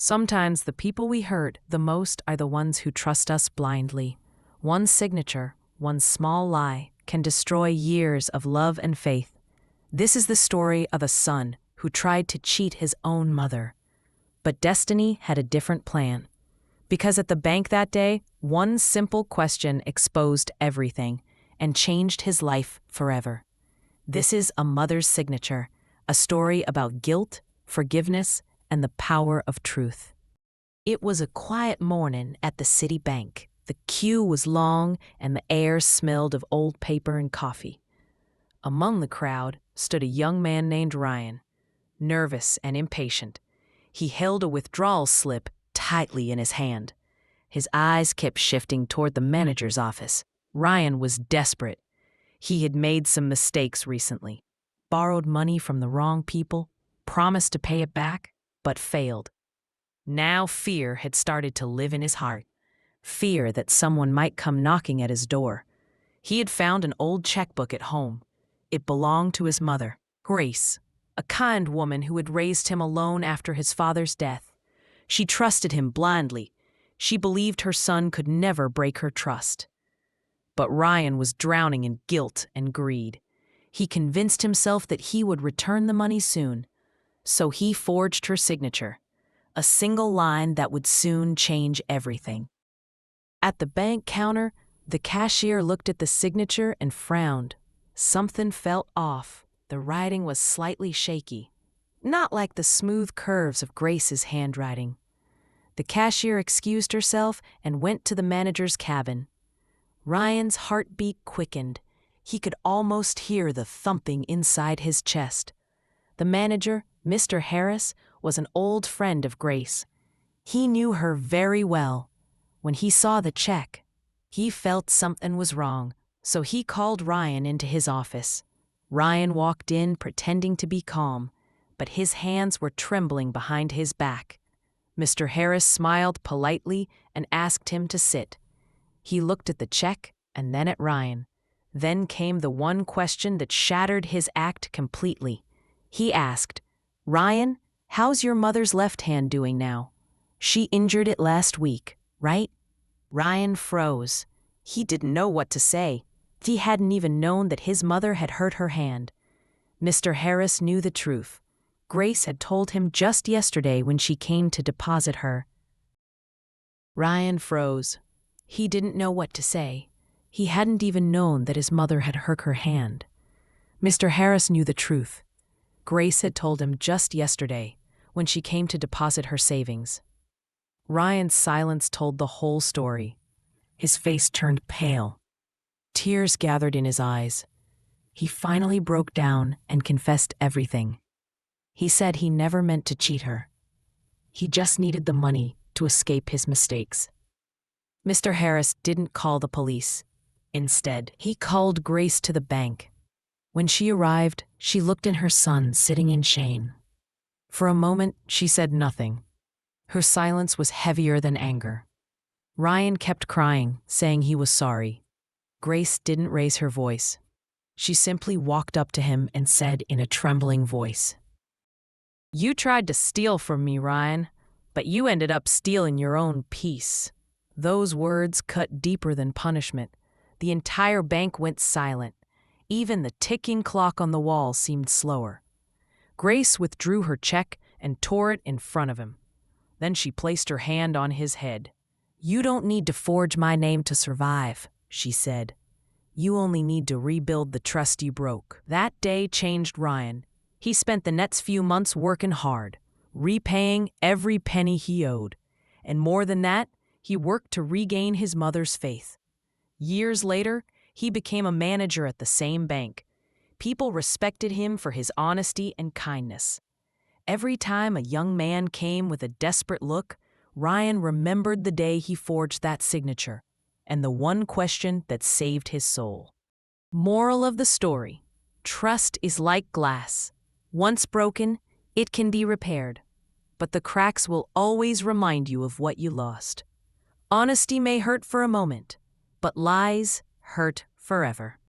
Sometimes the people we hurt the most are the ones who trust us blindly. One signature, one small lie, can destroy years of love and faith. This is the story of a son who tried to cheat his own mother. But destiny had a different plan. Because at the bank that day, one simple question exposed everything and changed his life forever. This is A Mother's Signature, a story about guilt, forgiveness, and the power of truth. It was a quiet morning at the city bank. The queue was long and the air smelled of old paper and coffee. Among the crowd stood a young man named Ryan, nervous and impatient. He held a withdrawal slip tightly in his hand. His eyes kept shifting toward the manager's office. Ryan was desperate. He had made some mistakes recently, borrowed money from the wrong people, promised to pay it back, but failed. Now fear had started to live in his heart, fear that someone might come knocking at his door. He had found an old checkbook at home. It belonged to his mother, Grace, a kind woman who had raised him alone after his father's death. She trusted him blindly. She believed her son could never break her trust. But Ryan was drowning in guilt and greed. He convinced himself that he would return the money soon, so he forged her signature, a single line that would soon change everything. At the bank counter, the cashier looked at the signature and frowned. Something felt off. The writing was slightly shaky, not like the smooth curves of Grace's handwriting. The cashier excused herself and went to the manager's cabin. Ryan's heartbeat quickened. He could almost hear the thumping inside his chest. The manager, Mr. Harris, was an old friend of Grace. He knew her very well. When he saw the check, he felt something was wrong, so he called Ryan into his office. Ryan walked in pretending to be calm, but his hands were trembling behind his back. Mr. Harris smiled politely and asked him to sit. He looked at the check and then at Ryan. Then came the one question that shattered his act completely. He asked, "Ryan, how's your mother's left hand doing now? She injured it last week, right?" Ryan froze. He didn't know what to say. He hadn't even known that his mother had hurt her hand. Mr. Harris knew the truth. Grace had told him just yesterday when she came to deposit her. Ryan froze. He didn't know what to say. He hadn't even known that his mother had hurt her hand. Mr. Harris knew the truth. Grace had told him just yesterday when she came to deposit her savings. Ryan's silence told the whole story. His face turned pale. Tears gathered in his eyes. He finally broke down and confessed everything. He said he never meant to cheat her. He just needed the money to escape his mistakes. Mr. Harris didn't call the police. Instead, he called Grace to the bank. When she arrived, she looked at her son sitting in shame. For a moment, she said nothing. Her silence was heavier than anger. Ryan kept crying, saying he was sorry. Grace didn't raise her voice. She simply walked up to him and said in a trembling voice, "You tried to steal from me, Ryan, but you ended up stealing your own peace." Those words cut deeper than punishment. The entire bank went silent. Even the ticking clock on the wall seemed slower. Grace withdrew her check and tore it in front of him. Then she placed her hand on his head. "You don't need to forge my name to survive," she said. "You only need to rebuild the trust you broke." That day changed Ryan. He spent the next few months working hard, repaying every penny he owed. And more than that, he worked to regain his mother's faith. Years later, he became a manager at the same bank. People respected him for his honesty and kindness. Every time a young man came with a desperate look, Ryan remembered the day he forged that signature and the one question that saved his soul. Moral of the story: trust is like glass. Once broken, it can be repaired, but the cracks will always remind you of what you lost. Honesty may hurt for a moment, but lies hurt forever.